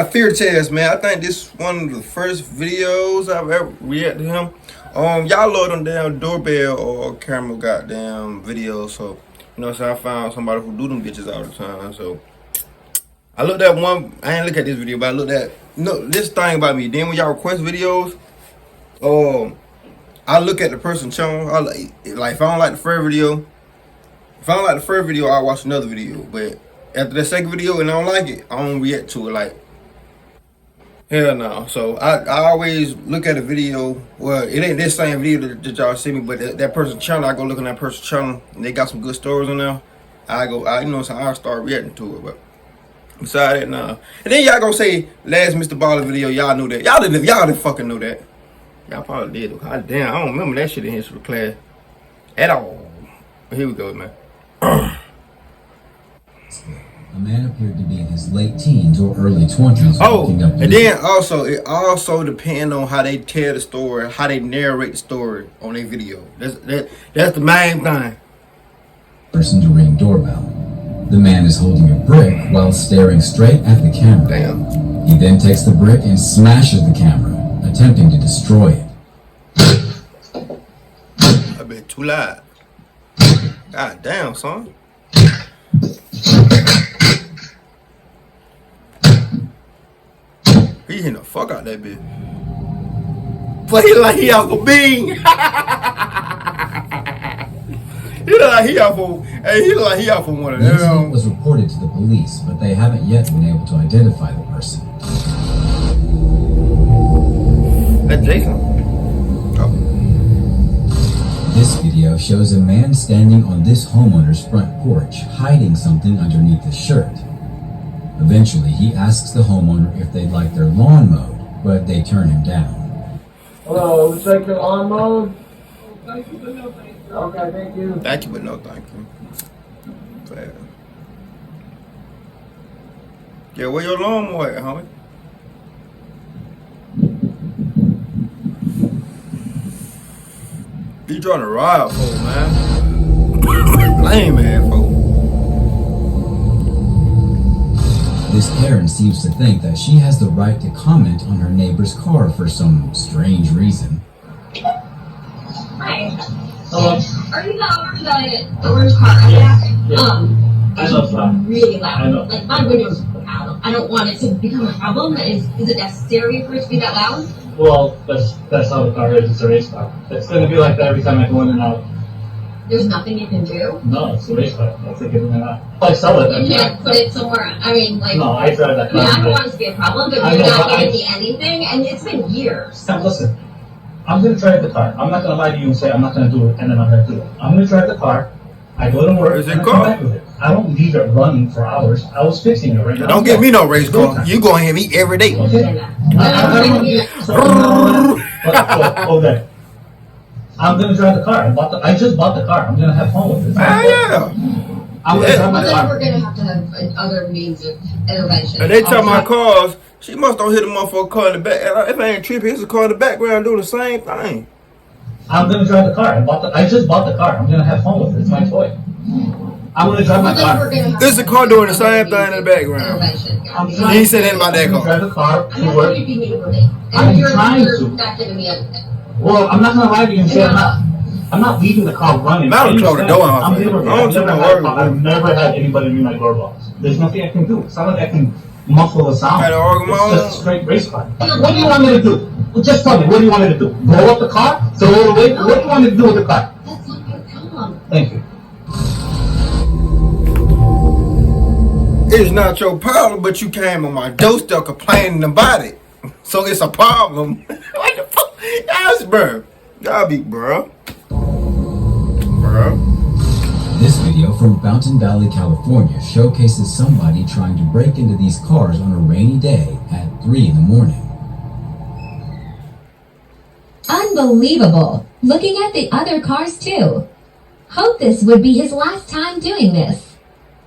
got Fear Test, man. I think this is one of the first videos I've ever reacted to him. Y'all load them damn doorbell or camera goddamn videos. So, you know what I'm saying? I found somebody who do them bitches all the time. So, I looked at one. I ain't look at this video, but I looked at this thing about me. Then when y'all request videos, I look at the person's channel. I like if I don't like the first video, I'll watch another video. But after the second video and I don't like it, I don't react to it. Like, hell no. So I always look at a video. Well, it ain't this same video that y'all see me, but that person's channel, I go look on that person's channel and they got some good stories on there. I'll start reacting to it. But besides that, nah. And then y'all gonna say last Mr. Baller video, y'all knew that. Y'all didn't fucking know that. Y'all probably did. God damn, I don't remember that shit in history class at all. But here we go, man. A man appeared to be in his late teens or early 20s. And then it also depends on how they tell the story, how they narrate the story on their video. That's the main thing. Person to ring doorbell. The man is holding a brick while staring straight at the camera. Damn. He then takes the brick and smashes the camera, attempting to destroy it. I bet too loud. God damn, son. He hitting the fuck out that bitch. But he like he off a bean. He look like he off of one of The incident them. was reported to the police, but they haven't yet been able to identify the person. That's Jason. Oh. This video shows a man standing on this homeowner's front porch, hiding something underneath his shirt. Eventually, he asks the homeowner if they'd like their lawn mowed, but they turn him down. Hello, would you like your lawn mowed? Thank you, but no thank you. Okay, thank you. Thank you, but no thank you. Fair. Yeah, where your lawnmower at, homie? You trying to ride for, man? Lame, man, folks. This Karen seems to think that she has the right to comment on her neighbor's car for some strange reason. Hi. Hello. Are you the owner of the orange car? I love that. Really loud. I know. Like my windows are loud. I don't want it to become a problem. Is it necessary for it to be that loud? Well, that's how the car is. It's a race car. It's gonna be like that every time I go in and out. There's nothing you can do. No, it's a race car. That's like in and out. If I sell it, You can't put it somewhere. I mean, like. No, I drive that car. I don't want it to be a problem, but I you're know, not but giving me anything, and it's been years. Now listen, I'm gonna drive the car. I'm not gonna lie to you and say I'm not gonna do it, and then I'm gonna do it. I'm gonna drive the car. I go to work. Is it and I car? come back with it. I don't leave it running for hours. I was fixing it right now. Don't give me no race car. You gonna have me every day. Okay. Okay. I'm gonna drive the car. I just bought the car. I'm gonna have fun with it. Yeah. I'm gonna drive my But then car. we're gonna have to have other means of intervention. And they tell my cars, she must don't hit a motherfucker car in the back. If I ain't tripping, it's a car in the background doing the same thing. I'm gonna drive the car. I just bought the car. I'm gonna have fun with it. It's my toy. I'm gonna drive my But then car. we're gonna have There's to a car doing the have same other thing in the means of background. intervention. I'm You ain't said anything about that I'm gonna car. drive the car I'm to not work. going to be neighborly. I'm And you're trying to. not giving me anything. Well, I'm not gonna lie to you and say I'm not leaving the car running. Now to close the door on I'm her. neighborly. I don't I've never had anybody ring my doorbell. There's nothing I can do. It's not like I can muffle the sound. Had to argue my It's just own. a straight race car. What do you want me to do? Well, just tell me. What do you want me to do? Blow up the car? Throw it away? What do you want me to do with the car? That's not your problem. Thank you. It's not your problem, but you came on my doorstep complaining about it. So it's a problem. What the fuck? Yes, bro. Y'all be, bro. This video from Fountain Valley, California showcases somebody trying to break into these cars on a rainy day at 3 in the morning. Unbelievable. Looking at the other cars too. Hope this would be his last time doing this.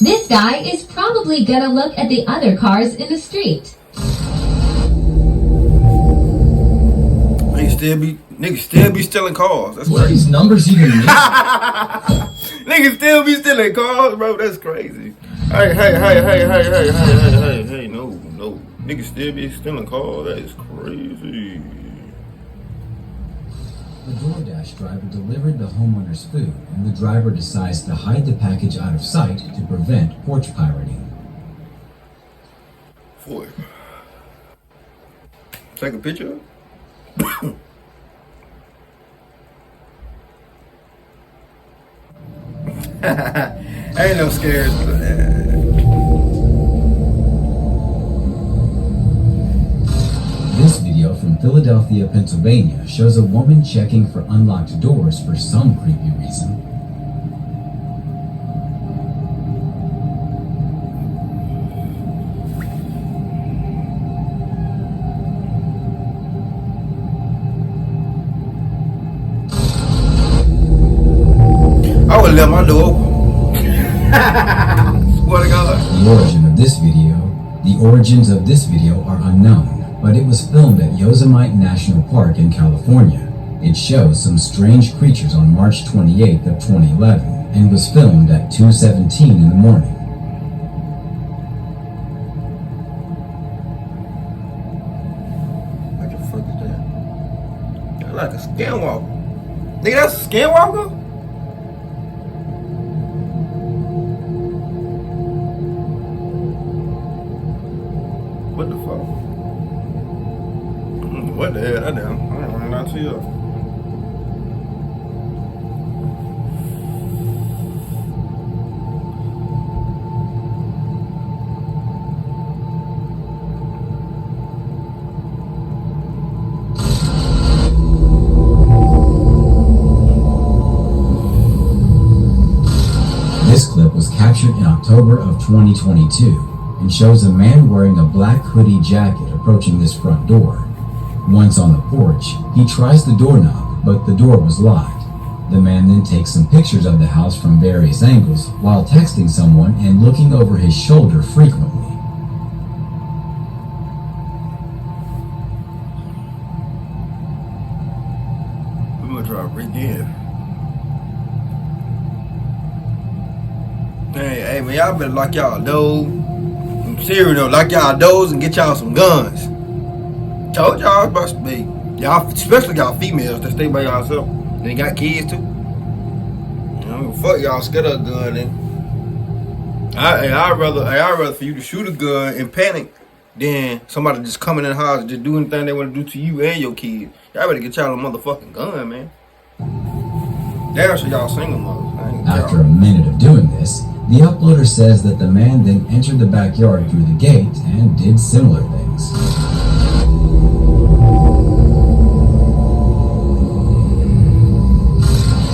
This guy is probably gonna look at the other cars in the street. Niggas still be stealing cars. That's What do crazy. these numbers even mean? Niggas still be stealing cars, bro. That's crazy. Hey, no. Niggas still be stealing cars. That is crazy. The DoorDash driver delivered the homeowner's food, and the driver decides to hide the package out of sight to prevent porch pirating. Boy. Take a picture. Ain't no scares. This video from Philadelphia, Pennsylvania shows a woman checking for unlocked doors for some creepy reason. I would let my door open. Swear to God. The origins of this video are unknown, but it was filmed at Yosemite National Park in California. It shows some strange creatures on March 28th of 2011 and was filmed at 2:17 in the morning. What the fuck is that? That's like a skinwalker. Nigga, that's a skinwalker? What the fuck? What the hell? That damn. I ain't running out to you. This clip was captured in October of 2022 and shows a man wearing a black hoodie jacket approaching this front door. Once on the porch, he tries the doorknob, but the door was locked. The man then takes some pictures of the house from various angles while texting someone and looking over his shoulder frequently. I'm gonna try to breathe in. Hey man, y'all better lock y'all doors. I'm serious though, lock y'all doors and get y'all some guns. Told y'all it's about to be. Y'all, especially y'all females that stay by y'allself. They got kids too. You know, fuck y'all scared of a gun then. I'd rather for you to shoot a gun and panic than somebody just coming in the house and just do anything they want to do to you and your kids. Y'all better get y'all a motherfucking gun, man. Damn sure y'all single mothers. After a minute of doing this, the uploader says that the man then entered the backyard through the gate and did similar things.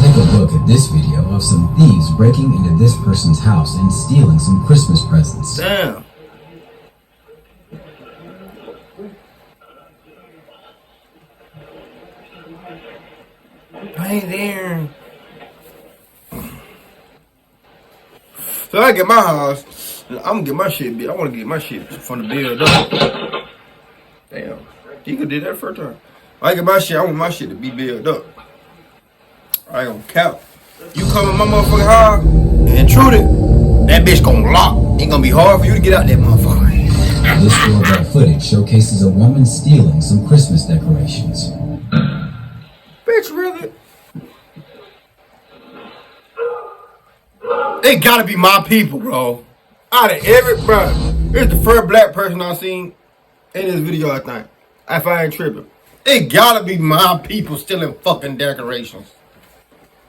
Take a look at this video of some thieves breaking into this person's house and stealing some Christmas presents. Damn. I ain't there. So I get my house, I'm gonna get my shit built. I wanna get my shit from the build up. Damn. You could do that first time. I get my shit, I want my shit to be built up. I ain't gonna count. You come in my motherfucking house and intrude it, that bitch gonna lock. Ain't gonna be hard for you to get out that motherfucker. This doorbell footage showcases a woman stealing some Christmas decorations. Bitch, really? They gotta be my people, bro. Out of every, bro, it's the first black person I've seen in this video, I think. If I ain't tripping. It gotta be my people stealing fucking decorations.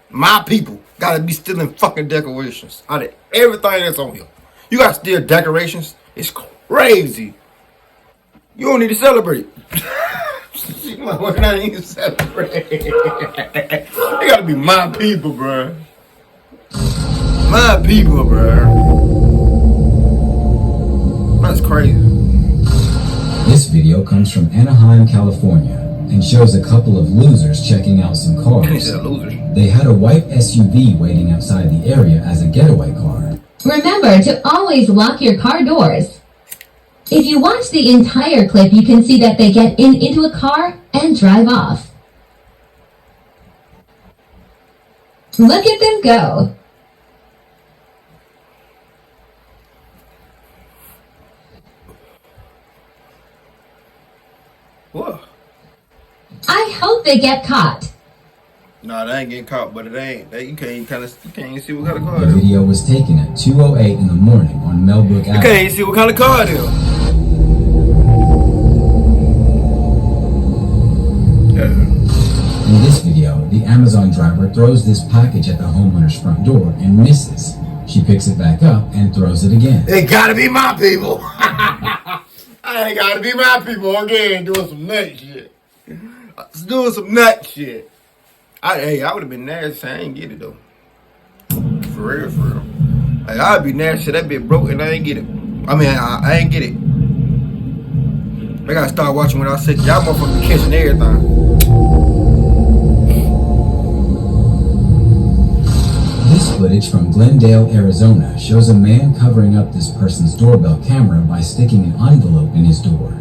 My people gotta be stealing fucking decorations. Out of everything that's on here. You gotta steal decorations? It's crazy. You don't need to celebrate. You might well not even celebrate. It gotta be my people, bro. My people, bro. That's crazy. This video comes from Anaheim, California, and shows a couple of losers checking out some cars. Losers. They had a white SUV waiting outside the area as a getaway car. Remember to always lock your car doors. If you watch the entire clip, you can see that they get into a car and drive off. Look at them go. What? I hope they get caught. Nah, they ain't getting caught, but it ain't. You can't even see what kind of car The it is. video was taken at 2:08 in the morning on Melbrook You Avenue. can't even see what kind of car it is. In this video, the Amazon driver throws this package at the homeowner's front door and misses. She picks it back up and throws it again. It gotta be my people. I gotta be my people again doing some nut shit. Doing some nut shit. I would have been nasty. I ain't get it though. For real, for real. Like, I'd be nasty. That bitch broke and I ain't get it. I mean, I ain't get it. I gotta start watching what I say. Y'all motherfuckers be catching everything. This footage from Glendale, Arizona shows a man covering up this person's doorbell camera by sticking an envelope in his door.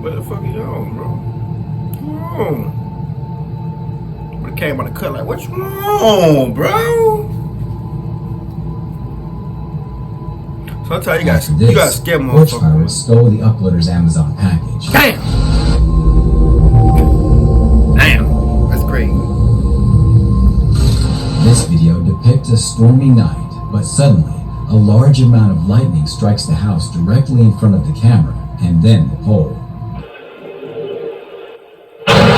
What the fuck are you on, bro? Come on. But it came on the cut like, what you on, bro? Sometimes you After gotta this, scare porch motherfuckers. pirates stole the uploader's Amazon package. Damn! Damn! That's crazy. This video depicts a stormy night, but suddenly, a large amount of lightning strikes the house directly in front of the camera, and then the pole. Damn.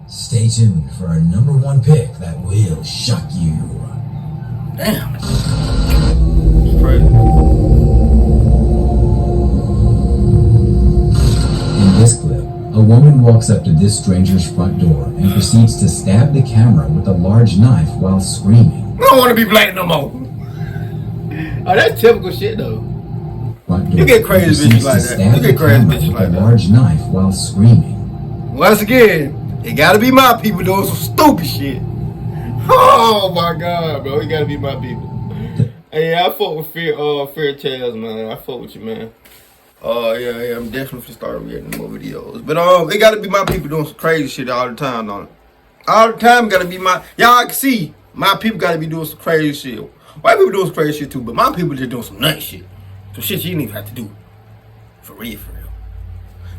Stay tuned for our #1 pick that will shock you. Damn. It's crazy. In this clip, a woman walks up to this stranger's front door and proceeds to stab the camera with a large knife while screaming. I don't want to be black no more. Oh, that's typical shit though. Front door You get crazy and bitches proceeds like to that. stab You the get crazy camera bitches with like a that. large knife while screaming. Once again, it gotta be my people doing some stupid shit. Oh my god, bro, it gotta be my people. Hey, yeah, I fuck with Fair Tales, man. I fuck with you, man. Yeah, I'm definitely gonna start reacting more videos. But it gotta be my people doing some crazy shit all the time, don't it? All the time gotta be y'all can see my people gotta be doing some crazy shit. White people doing some crazy shit too, but my people just doing some nut shit. Some shit you didn't even have to do. For real, for real.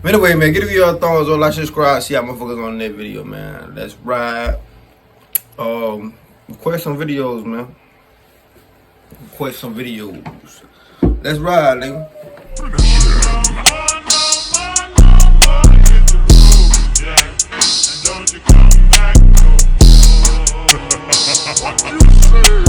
But anyway, man, give your thumbs up, like, subscribe, see how motherfuckers on that video, man. Let's ride. Request some videos, man. Request some videos. Let's ride, nigga. Don't you come back no more. What you say?